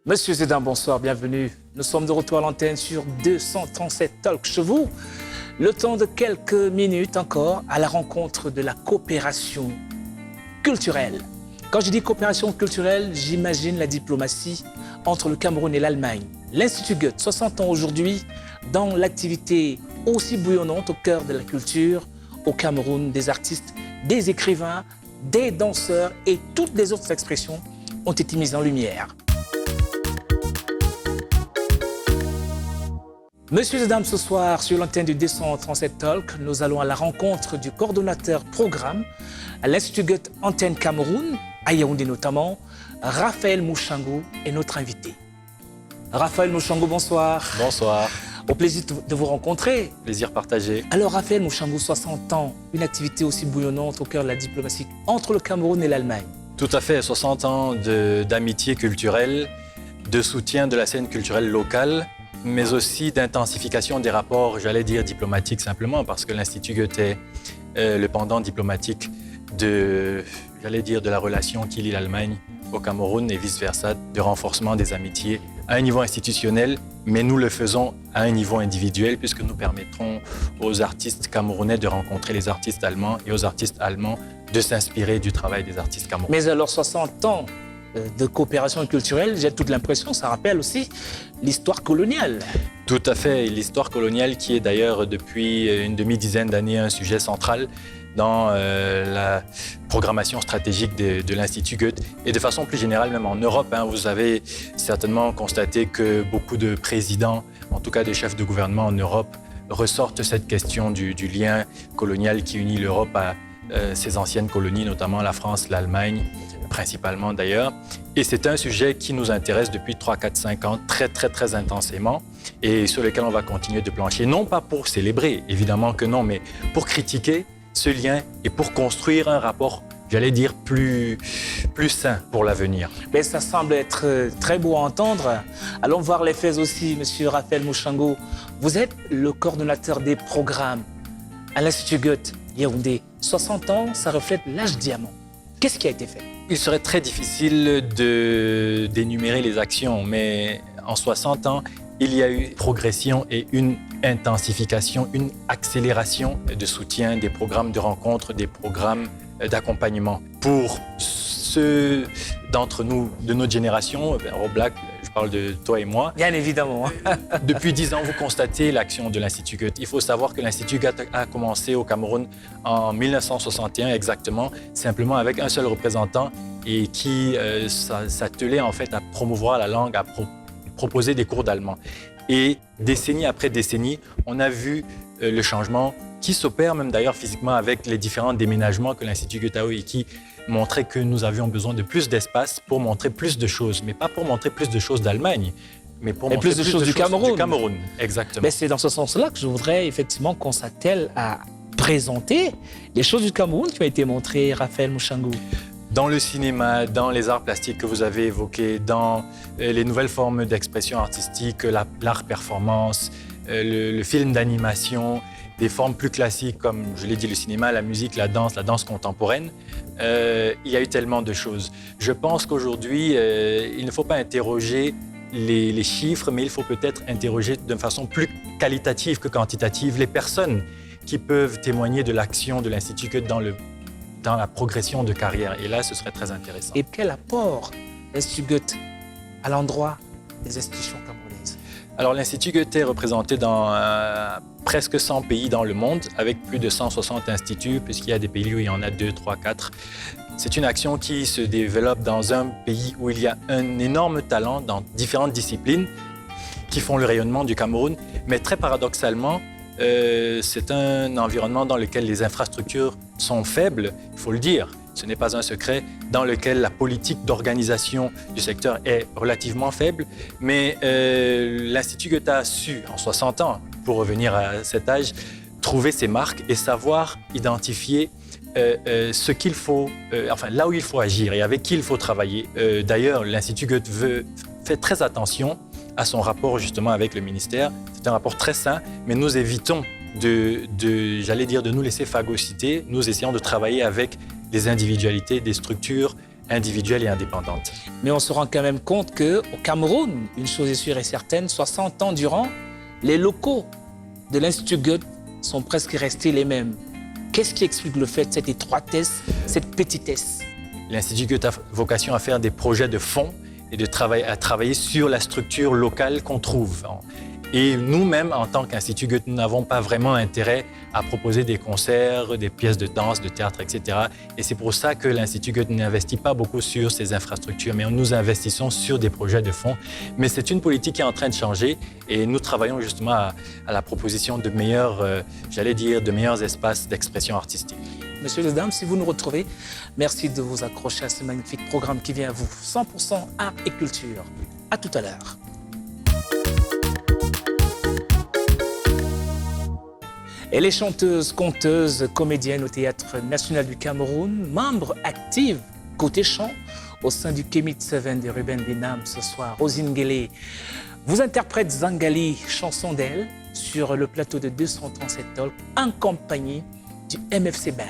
Monsieur Zedin, bonsoir, bienvenue. Nous sommes de retour à l'antenne sur 237 Talk chez vous. Le temps de quelques minutes encore à la rencontre de la coopération culturelle. Quand je dis coopération culturelle, j'imagine la diplomatie entre le Cameroun et l'Allemagne. L'Institut Goethe, 60 ans aujourd'hui, dans l'activité aussi bouillonnante au cœur de la culture au Cameroun, des artistes, des écrivains, des danseurs et toutes les autres expressions ont été mises en lumière. Monsieur et dames, ce soir, sur l'antenne du 237 Talk, nous allons à la rencontre du coordonnateur programme à l'Institut Goethe Antenne Cameroun, à Yaoundé notamment, Raphaël Mouchangou est notre invité. Raphaël Mouchangou, bonsoir. Bonsoir. Au plaisir de vous rencontrer. Plaisir partagé. Alors, Raphaël Mouchangou, 60 ans, une activité aussi bouillonnante au cœur de la diplomatie entre le Cameroun et l'Allemagne. Tout à fait, 60 ans d'amitié culturelle, de soutien de la scène culturelle locale, mais aussi d'intensification des rapports, j'allais dire diplomatiques simplement, parce que l'Institut Goethe est le pendant diplomatique de la relation qui lie l'Allemagne au Cameroun et vice-versa, de renforcement des amitiés à un niveau institutionnel, mais nous le faisons à un niveau individuel puisque nous permettrons aux artistes camerounais de rencontrer les artistes allemands et aux artistes allemands de s'inspirer du travail des artistes camerounais. Mais alors 60 ans de coopération culturelle, j'ai toute l'impression, ça rappelle aussi l'histoire coloniale. Tout à fait, l'histoire coloniale qui est d'ailleurs depuis une demi-dizaine d'années un sujet central dans la programmation stratégique de l'Institut Goethe et de façon plus générale même en Europe. Vous avez certainement constaté que beaucoup de présidents, en tout cas des chefs de gouvernement en Europe, ressortent cette question du lien colonial qui unit l'Europe à ses anciennes colonies, notamment la France, l'Allemagne, principalement d'ailleurs. Et c'est un sujet qui nous intéresse depuis 3, 4, 5 ans très intensément et sur lequel on va continuer de plancher, non pas pour célébrer, évidemment que non, mais pour critiquer ce lien et pour construire un rapport, j'allais dire, plus sain pour l'avenir. Mais ça semble être très beau à entendre. Allons voir les faits aussi, monsieur Raphaël Mouchangou. Vous êtes le coordonnateur des programmes à l'Institut Goethe, Yaoundé. 60 ans, ça reflète l'âge diamant. Qu'est-ce qui a été fait? Il serait très difficile d'énumérer les actions, mais en 60 ans, il y a eu progression et une intensification, une accélération de soutien des programmes de rencontres, des programmes d'accompagnement. Pour ceux d'entre nous, de notre génération, Roblac, je parle de toi et moi. Bien évidemment. Depuis 10 ans, vous constatez l'action de l'Institut Goethe. Il faut savoir que l'Institut Goethe a commencé au Cameroun en 1961 exactement, simplement avec un seul représentant et qui s'attelait en fait à promouvoir la langue, à proposer des cours d'allemand. Et décennie après décennie, on a vu le changement qui s'opère même d'ailleurs physiquement avec les différents déménagements que l'Institut Goethe a eu et qui montraient que nous avions besoin de plus d'espace pour montrer plus de choses, mais pas pour montrer plus de choses d'Allemagne, mais pour montrer plus de choses du Cameroun. Du Cameroun, exactement. Mais c'est dans ce sens-là que je voudrais effectivement qu'on s'attelle à présenter les choses du Cameroun qui ont été montrées, Raphaël Mouchangou. Dans le cinéma, dans les arts plastiques que vous avez évoqués, dans les nouvelles formes d'expression artistique, l'art performance, le film d'animation, des formes plus classiques comme, je l'ai dit, le cinéma, la musique, la danse contemporaine, il y a eu tellement de choses. Je pense qu'aujourd'hui, il ne faut pas interroger les chiffres, mais il faut peut-être interroger de façon plus qualitative que quantitative les personnes qui peuvent témoigner de l'action de l'Institut Goethe dans la progression de carrière. Et là, ce serait très intéressant. Et quel apport l'Institut Goethe à l'endroit des institutions camerounaises? Alors, l'Institut Goethe est représenté dans presque 100 pays dans le monde, avec plus de 160 instituts, puisqu'il y a des pays où il y en a 2, 3, 4. C'est une action qui se développe dans un pays où il y a un énorme talent dans différentes disciplines qui font le rayonnement du Cameroun. Mais très paradoxalement, c'est un environnement dans lequel les infrastructures sont faibles, il faut le dire, ce n'est pas un secret, dans lequel la politique d'organisation du secteur est relativement faible, mais l'Institut Goethe a su, en 60 ans, pour revenir à cet âge, trouver ses marques et savoir identifier ce qu'il faut, là où il faut agir et avec qui il faut travailler. D'ailleurs, l'Institut Goethe fait très attention à son rapport justement avec le ministère. C'est un rapport très sain, mais nous évitons de nous laisser phagocyter. Nous essayons de travailler avec des individualités, des structures, individuelle et indépendante. Mais on se rend quand même compte qu'au Cameroun, une chose est sûre et certaine, 60 ans durant, les locaux de l'Institut Goethe sont presque restés les mêmes. Qu'est-ce qui explique le fait, cette étroitesse, cette petitesse? L'Institut Goethe a vocation à faire des projets de fond et à travailler sur la structure locale qu'on trouve. Et nous-mêmes, en tant qu'Institut Goethe, nous n'avons pas vraiment intérêt à proposer des concerts, des pièces de danse, de théâtre, etc. Et c'est pour ça que l'Institut Goethe n'investit pas beaucoup sur ces infrastructures, mais nous investissons sur des projets de fond. Mais c'est une politique qui est en train de changer et nous travaillons justement à la proposition de meilleurs, de meilleurs espaces d'expression artistique. Messieurs les dames, si vous nous retrouvez, merci de vous accrocher à ce magnifique programme qui vient à vous. 100% art et culture. À tout à l'heure. Elle est chanteuse, conteuse, comédienne au Théâtre national du Cameroun, membre active côté chant au sein du Kémit 7 de Ruben Benam ce soir. Rosine Guélé vous interprète Zangali, chanson d'elle, sur le plateau de 237 Talk, en compagnie du MFC Band.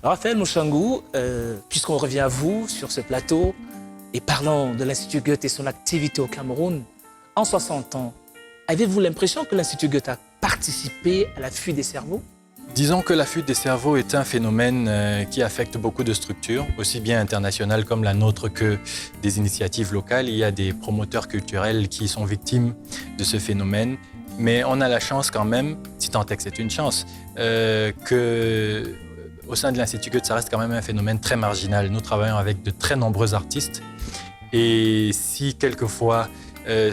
Raphaël Mouchangou, puisqu'on revient à vous sur ce plateau et parlant de l'Institut Goethe et son activité au Cameroun, en 60 ans, avez-vous l'impression que l'Institut Goethe a participé à la fuite des cerveaux? Disons que la fuite des cerveaux est un phénomène qui affecte beaucoup de structures, aussi bien internationales comme la nôtre que des initiatives locales. Il y a des promoteurs culturels qui sont victimes de ce phénomène, mais on a la chance quand même, si tant est que c'est une chance, que au sein de l'Institut Goethe, ça reste quand même un phénomène très marginal. Nous travaillons avec de très nombreux artistes et si quelquefois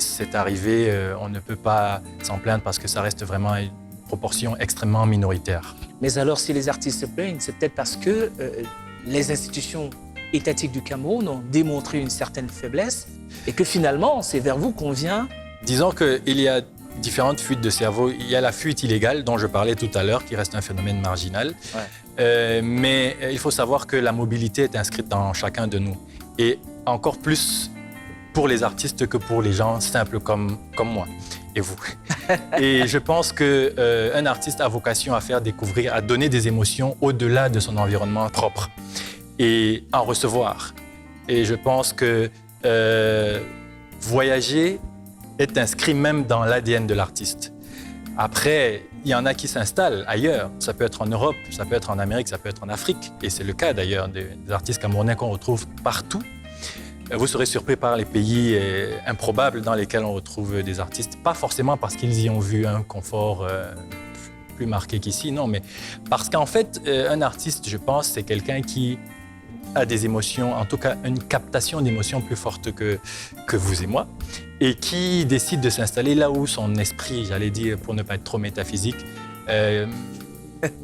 c'est arrivé, on ne peut pas s'en plaindre parce que ça reste vraiment une proportion extrêmement minoritaire. Mais alors, si les artistes se plaignent, c'est peut-être parce que les institutions étatiques du Cameroun ont démontré une certaine faiblesse et que finalement, c'est vers vous qu'on vient. Disons qu'il y a différentes fuites de cerveau. Il y a la fuite illégale dont je parlais tout à l'heure, qui reste un phénomène marginal. Ouais. Mais il faut savoir que la mobilité est inscrite dans chacun de nous. Et encore plus pour les artistes que pour les gens simples comme moi et vous. Et je pense qu'un artiste a vocation à faire découvrir, à donner des émotions au-delà de son environnement propre et en recevoir. Et je pense que voyager est inscrit même dans l'ADN de l'artiste. Après, il y en a qui s'installent ailleurs. Ça peut être en Europe, ça peut être en Amérique, ça peut être en Afrique. Et c'est le cas d'ailleurs des artistes camerounais qu'on retrouve partout. Vous serez surpris par les pays improbables dans lesquels on retrouve des artistes. Pas forcément parce qu'ils y ont vu un confort plus marqué qu'ici, non, mais parce qu'en fait, un artiste, je pense, c'est quelqu'un qui a des émotions, en tout cas une captation d'émotions plus forte que vous et moi, et qui décide de s'installer là où son esprit, j'allais dire, pour ne pas être trop métaphysique,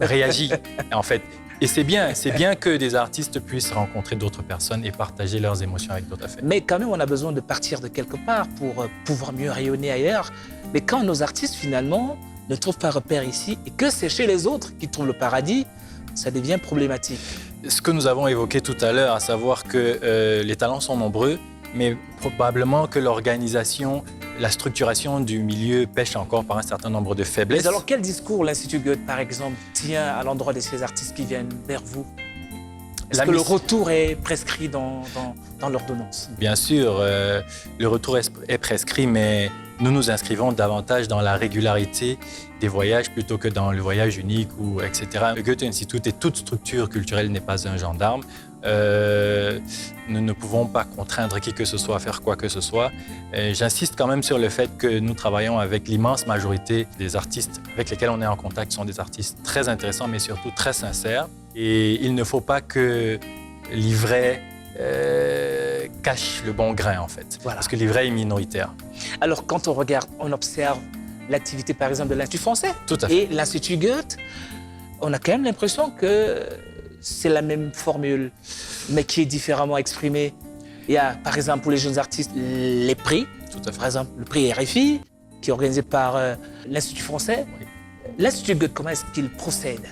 réagit, en fait. Et c'est bien que des artistes puissent rencontrer d'autres personnes et partager leurs émotions avec d'autres. Mais quand même, on a besoin de partir de quelque part pour pouvoir mieux rayonner ailleurs. Mais quand nos artistes, finalement, ne trouvent pas repère ici et que c'est chez les autres qu'ils trouvent le paradis, ça devient problématique. Ce que nous avons évoqué tout à l'heure, à savoir que les talents sont nombreux, mais probablement que l'organisation, la structuration du milieu pêche encore par un certain nombre de faiblesses. Mais alors, quel discours l'Institut Goethe, par exemple, tient à l'endroit de ces artistes qui viennent vers vous? Est-ce que le retour est prescrit dans l'ordonnance? Bien sûr, le retour est prescrit, mais nous nous inscrivons davantage dans la régularité des voyages plutôt que dans le voyage unique, ou etc. Le Goethe Institut et toute structure culturelle n'est pas un gendarme. Nous ne pouvons pas contraindre qui que ce soit à faire quoi que ce soit. J'insiste quand même sur le fait que nous travaillons avec l'immense majorité des artistes avec lesquels on est en contact. Ce sont des artistes très intéressants, mais surtout très sincères. Et il ne faut pas que l'ivraie cache le bon grain, en fait. Voilà. Parce que l'ivraie est minoritaire. Alors, quand on regarde, on observe l'activité, par exemple, de l'Institut français et l'Institut Goethe, on a quand même l'impression que c'est la même formule, mais qui est différemment exprimée. Il y a, par exemple, pour les jeunes artistes, les prix. Tout à fait. Par exemple, le prix RFI, qui est organisé par l'Institut français. Oui. L'Institut Goethe, comment est-ce qu'il procède?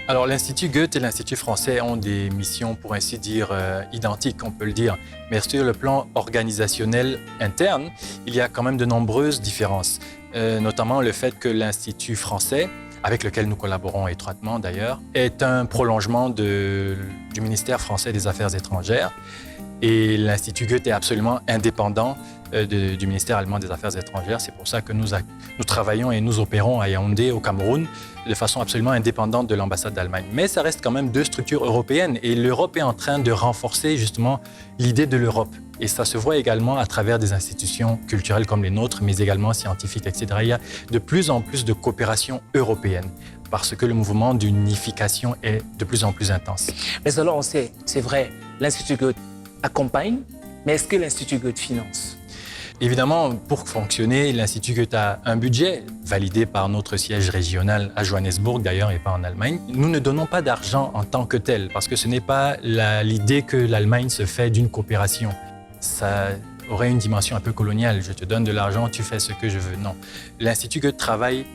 Alors, l'Institut Goethe et l'Institut français ont des missions, pour ainsi dire, identiques, on peut le dire. Mais sur le plan organisationnel interne, il y a quand même de nombreuses différences. Notamment le fait que l'Institut français, avec lequel nous collaborons étroitement d'ailleurs, est un prolongement du ministère français des Affaires étrangères. Et l'Institut Goethe est absolument indépendant du ministère allemand des Affaires étrangères. C'est pour ça que nous travaillons et nous opérons à Yaoundé, au Cameroun, de façon absolument indépendante de l'ambassade d'Allemagne. Mais ça reste quand même deux structures européennes. Et l'Europe est en train de renforcer justement l'idée de l'Europe. Et ça se voit également à travers des institutions culturelles comme les nôtres, mais également scientifiques, etc. Il y a de plus en plus de coopération européenne parce que le mouvement d'unification est de plus en plus intense. Mais alors, on sait, c'est vrai, l'Institut Goethe accompagne, mais est-ce que l'Institut Goethe finance? Évidemment, pour fonctionner, l'Institut Goethe a un budget validé par notre siège régional à Johannesburg, d'ailleurs, et pas en Allemagne. Nous ne donnons pas d'argent en tant que tel, parce que ce n'est pas l'idée que l'Allemagne se fait d'une coopération. Ça aurait une dimension un peu coloniale. Je te donne de l'argent, tu fais ce que je veux. Non. L'Institut Goethe travaille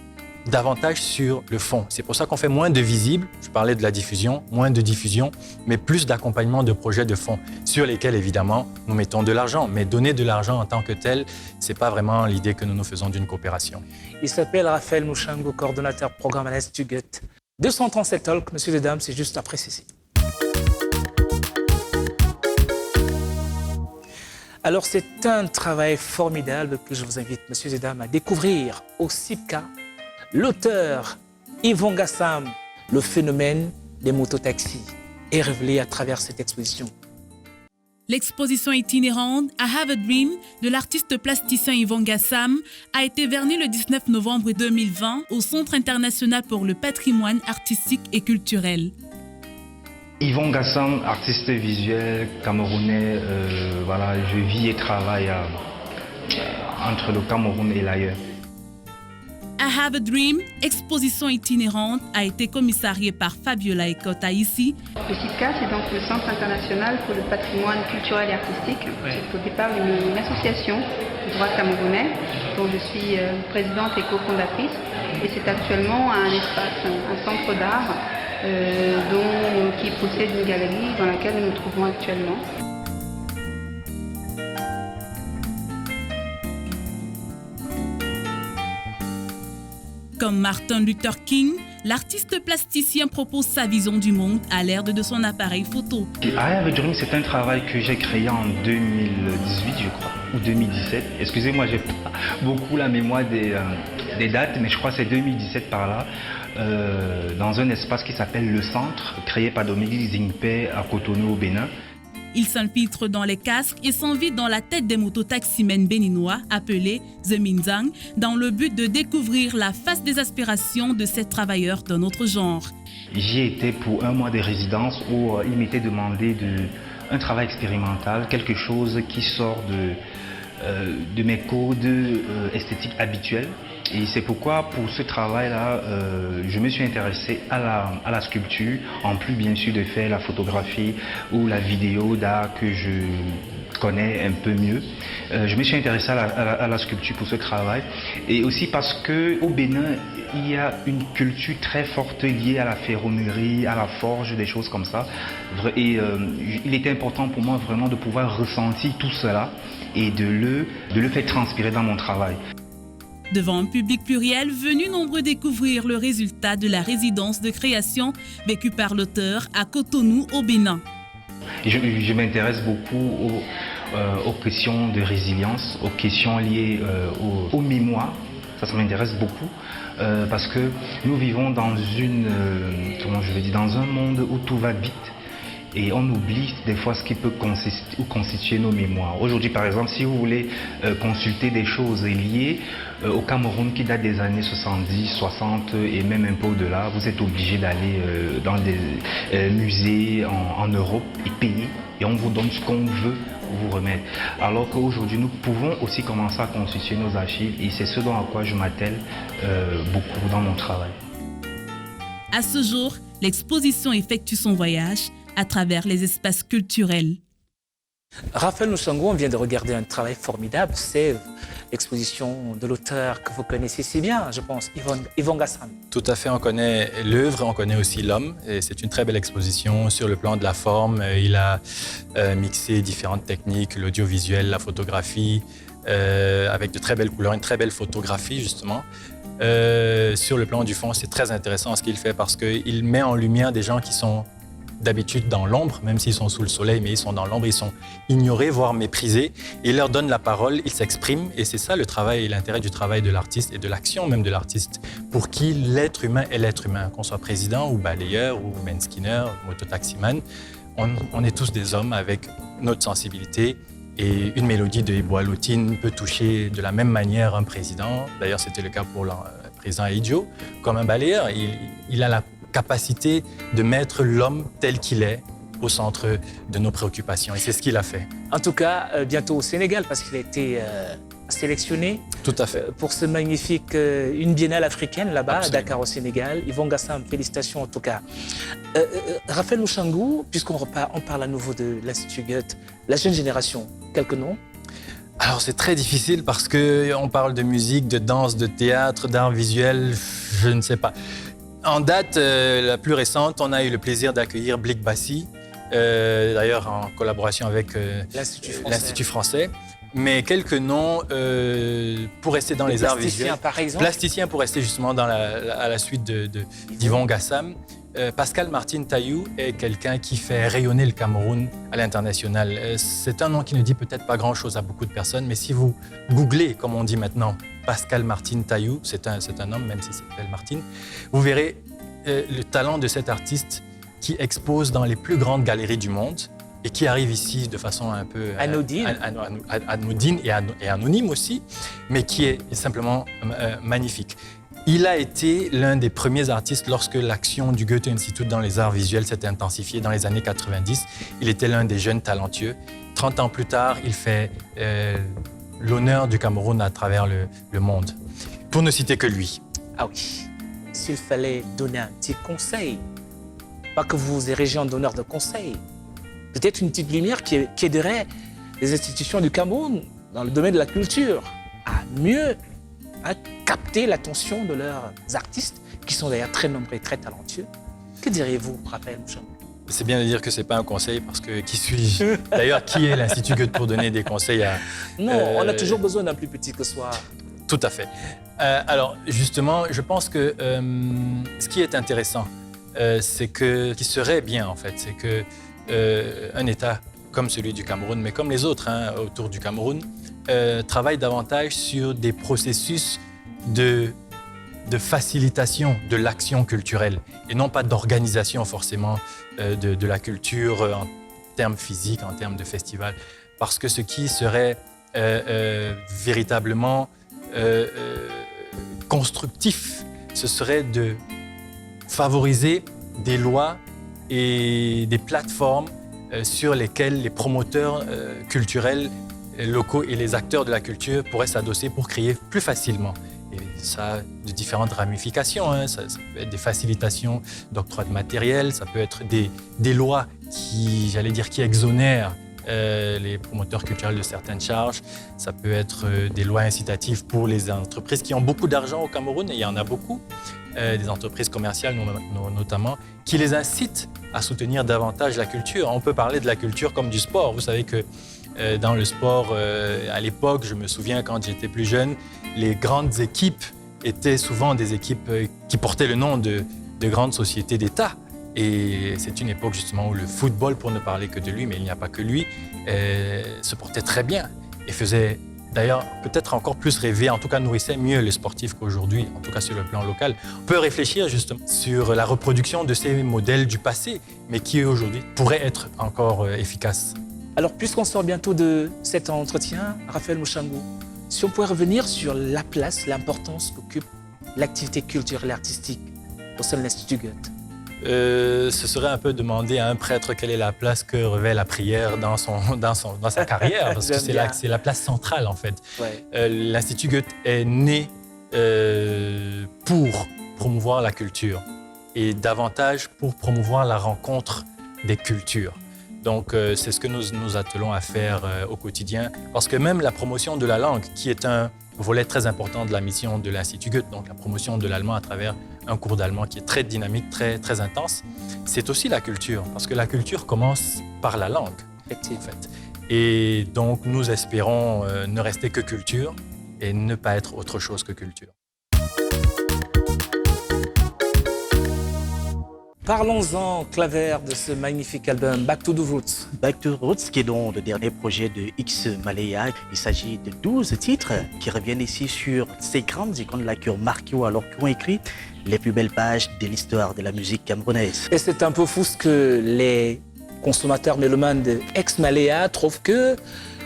davantage sur le fond. C'est pour ça qu'on fait moins de visibles, je parlais de la diffusion, moins de diffusion, mais plus d'accompagnement de projets de fond, sur lesquels, évidemment, nous mettons de l'argent. Mais donner de l'argent en tant que tel, ce n'est pas vraiment l'idée que nous nous faisons d'une coopération. Il s'appelle Raphaël Mouchangou, coordonnateur programme à l'Institut Goethe. 237 Talk, messieurs et dames, c'est juste après ceci. Alors, c'est un travail formidable que je vous invite, messieurs et dames, à découvrir au CIPCA. L'auteur Yvon Gassam, le phénomène des mototaxis, est révélé à travers cette exposition. L'exposition itinérante I Have a Dream de l'artiste plasticien Yvon Gassam a été vernie le 19 novembre 2020 au Centre international pour le patrimoine artistique et culturel. Yvon Gassam, artiste visuel camerounais, voilà, je vis et travaille entre le Cameroun et l'ailleurs. I Have a Dream, exposition itinérante, a été commissariée par Fabiola Ekota ici. Le CIPCA, c'est donc le Centre international pour le patrimoine culturel et artistique. C'est au départ une association de droit camerounais dont je suis présidente et cofondatrice. Et c'est actuellement un espace, un centre d'art qui possède une galerie dans laquelle nous nous trouvons actuellement. Comme Martin Luther King, l'artiste plasticien propose sa vision du monde à l'aide de son appareil photo. I Have a Dream, c'est un travail que j'ai créé en 2018, je crois, ou 2017. Excusez-moi, j'ai pas beaucoup la mémoire des dates, mais je crois que c'est 2017 par là, dans un espace qui s'appelle Le Centre, créé par Dominique Zingpe à Cotonou, au Bénin. Il s'infiltre dans les casques et s'invite dans la tête des mototaximens béninois appelés The Minzang dans le but de découvrir la face des aspirations de ces travailleurs d'un autre genre. J'y étais pour un mois de résidence où il m'était demandé un travail expérimental, quelque chose qui sort de mes codes esthétiques habituels. Et c'est pourquoi, pour ce travail-là, je me suis intéressé à la sculpture, en plus bien sûr de faire la photographie ou la vidéo d'art que je connais un peu mieux. Je me suis intéressé à la sculpture pour ce travail. Et aussi parce qu'au Bénin, il y a une culture très forte liée à la ferronnerie, à la forge, des choses comme ça. Et il était important pour moi vraiment de pouvoir ressentir tout cela et de le faire transpirer dans mon travail. Devant un public pluriel venu nombreux découvrir le résultat de la résidence de création vécue par l'auteur à Cotonou, au Bénin. Je m'intéresse beaucoup aux questions de résilience, aux questions liées aux mémoires. Ça m'intéresse beaucoup parce que nous vivons dans dans un monde où tout va vite. Et on oublie des fois ce qui peut constituer nos mémoires. Aujourd'hui, par exemple, si vous voulez consulter des choses liées au Cameroun qui datent des années 70, 60 et même un peu au-delà, vous êtes obligé d'aller dans des musées en Europe et payer. Et on vous donne ce qu'on veut vous remettre. Alors qu'aujourd'hui, nous pouvons aussi commencer à constituer nos archives et c'est ce dont à quoi je m'attelle beaucoup dans mon travail. À ce jour, l'exposition effectue son voyage à travers les espaces culturels. Raphaël Lushango, on vient de regarder un travail formidable, c'est l'exposition de l'auteur que vous connaissez si bien, je pense, Yvon Gassam. Tout à fait, on connaît l'œuvre, on connaît aussi l'homme. Et c'est une très belle exposition sur le plan de la forme. Il a mixé différentes techniques, l'audiovisuel, la photographie, avec de très belles couleurs, une très belle photographie justement. Sur le plan du fond, c'est très intéressant ce qu'il fait parce qu'il met en lumière des gens qui sont d'habitude dans l'ombre, même s'ils sont sous le soleil, mais ils sont dans l'ombre, ils sont ignorés, voire méprisés. Et il leur donne la parole, ils s'expriment. Et c'est ça le travail et l'intérêt du travail de l'artiste et de l'action même de l'artiste, pour qui l'être humain est l'être humain. Qu'on soit président ou balayeur ou main skinner, mototaximan, on est tous des hommes avec notre sensibilité. Et une mélodie de Ibo Alotine peut toucher de la même manière un président. D'ailleurs, c'était le cas pour le président Idio. Comme un balayeur, il a la capacité de mettre l'homme tel qu'il est au centre de nos préoccupations. Et c'est ce qu'il a fait. En tout cas, bientôt au Sénégal, parce qu'il a été sélectionné. Tout à fait. Pour ce magnifique, une biennale africaine là-bas, à Dakar au Sénégal. Yvon Gassam, félicitations en tout cas. Raphaël Lushango, puisqu'on parle à nouveau de l'Institut Goethe, la jeune génération, quelques noms? Alors c'est très difficile parce qu'on parle de musique, de danse, de théâtre, d'art visuel, je ne sais pas. En date la plus récente, on a eu le plaisir d'accueillir Blik Bassi, d'ailleurs en collaboration avec l'Institut français. mais quelques noms pour rester dans les arts visuels. Par exemple. Plasticien pour rester justement à la suite d'Yvon Gassam. Pascal Martin Taillou est quelqu'un qui fait rayonner le Cameroun à l'international. C'est un nom qui ne dit peut-être pas grand-chose à beaucoup de personnes, mais si vous googlez, comme on dit maintenant, Pascal Martin Taillou, c'est un homme, même s'il s'appelle Martin, vous verrez le talent de cet artiste qui expose dans les plus grandes galeries du monde et qui arrive ici de façon un peu anodine et anonyme aussi, mais qui est simplement magnifique. Il a été l'un des premiers artistes lorsque l'action du Goethe Institut dans les arts visuels s'est intensifiée dans les années 90. Il était l'un des jeunes talentueux. 30 ans plus tard, il fait l'honneur du Cameroun à travers le monde. Pour ne citer que lui. Ah oui, s'il fallait donner un petit conseil, pas que vous vous érigez en donneur de conseils, peut-être une petite lumière qui aiderait les institutions du Cameroun dans le domaine de la culture à mieux capter l'attention de leurs artistes, qui sont d'ailleurs très nombreux et très talentueux. Que diriez-vous, Raphaël Mouchambou? C'est bien de dire que ce n'est pas un conseil, parce que qui suis-je? D'ailleurs, qui est l'Institut Goethe pour donner des conseils à... Non, on a toujours besoin d'un plus petit que soi. Tout à fait. Alors, justement, je pense que ce qui est intéressant, c'est que, qui serait bien, en fait, c'est que un État comme celui du Cameroun, mais comme les autres autour du Cameroun, travaille davantage sur des processus de facilitation de l'action culturelle et non pas d'organisation forcément de la culture en termes physiques, en termes de festival. Parce que ce qui serait véritablement constructif, ce serait de favoriser des lois et des plateformes sur lesquelles les promoteurs culturels locaux et les acteurs de la culture pourraient s'adosser pour créer plus facilement. Et ça a de différentes ramifications. Ça peut être des facilitations d'octroi de matériel, ça peut être des lois qui exonèrent les promoteurs culturels de certaines charges. Ça peut être des lois incitatives pour les entreprises qui ont beaucoup d'argent au Cameroun, et il y en a beaucoup, des entreprises commerciales notamment, qui les incitent à soutenir davantage la culture. On peut parler de la culture comme du sport. Vous savez que dans le sport, à l'époque, je me souviens quand j'étais plus jeune, les grandes équipes étaient souvent des équipes qui portaient le nom de grandes sociétés d'État. Et c'est une époque justement où le football, pour ne parler que de lui, mais il n'y a pas que lui, se portait très bien et faisait d'ailleurs peut-être encore plus rêver, en tout cas nourrissait mieux les sportifs qu'aujourd'hui, en tout cas sur le plan local. On peut réfléchir justement sur la reproduction de ces modèles du passé, mais qui aujourd'hui pourraient être encore efficaces. Alors, puisqu'on sort bientôt de cet entretien, Raphaël Mouchambou, si on pouvait revenir sur la place, l'importance qu'occupe l'activité culturelle et artistique au sein de l'Institut Goethe. Ce serait un peu demander à un prêtre quelle est la place que revêt la prière dans sa carrière, parce que c'est la place centrale en fait. Ouais. L'Institut Goethe est né pour promouvoir la culture et davantage pour promouvoir la rencontre des cultures. Donc c'est ce que nous nous attelons à faire au quotidien, parce que même la promotion de la langue, qui est un volet très important de la mission de l'Institut Goethe, donc la promotion de l'allemand à travers un cours d'allemand qui est très dynamique, très, très intense, c'est aussi la culture, parce que la culture commence par la langue, en fait. Et donc, nous espérons ne rester que culture et ne pas être autre chose que culture. Parlons-en, Claver, de ce magnifique album Back to the Roots. Back to the Roots, qui est donc le dernier projet de X Malaya. Il s'agit de 12 titres qui reviennent ici sur ces grandes icônes de la culture marquées ou alors qui ont écrit les plus belles pages de l'histoire de la musique camerounaise. Et c'est un peu fou ce que les consommateurs mélomanes de X Malaya trouvent que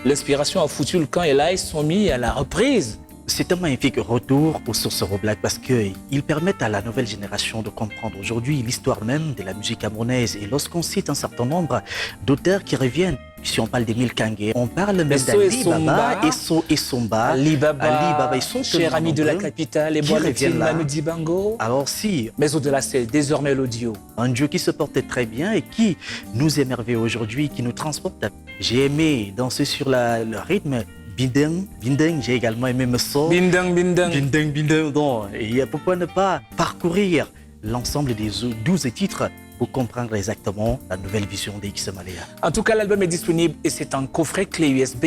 l'inspiration a foutu le camp et là ils sont mis à la reprise. C'est un magnifique retour aux sources Roblack parce qu'ils permettent à la nouvelle génération de comprendre aujourd'hui l'histoire même de la musique camerounaise. Et lorsqu'on cite un certain nombre d'auteurs qui reviennent, si on parle d'Emile Kangué, on parle même d'Ali Baba, Essomba, Ali Baba, ils sont chers amis de la capitale, les Bois-Latines, Manu Dibango. Alors si. Mais au-delà, c'est désormais l'audio. Un duo qui se portait très bien et qui nous émerveille aujourd'hui, qui nous transporte. J'ai aimé danser sur le rythme. Bindeng, j'ai également aimé me sort. Bindeng. Donc, et pourquoi ne pas parcourir l'ensemble des 12 titres pour comprendre exactement la nouvelle vision d'X Malaya. En tout cas, l'album est disponible et c'est un coffret clé USB.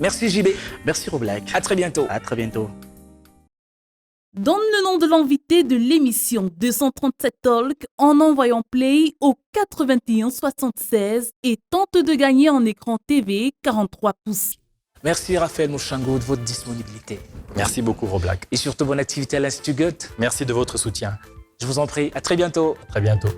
Merci JB. Merci Roblak. À très bientôt. À très bientôt. Donne le nom de l'invité de l'émission 237 Talk en envoyant play au 81 76 et tente de gagner un écran TV 43 pouces. Merci Raphaël Mouchango de votre disponibilité. Merci beaucoup Roblak. Et surtout bonne activité à l'Institut Goethe. Merci de votre soutien. Je vous en prie, à très bientôt. À très bientôt.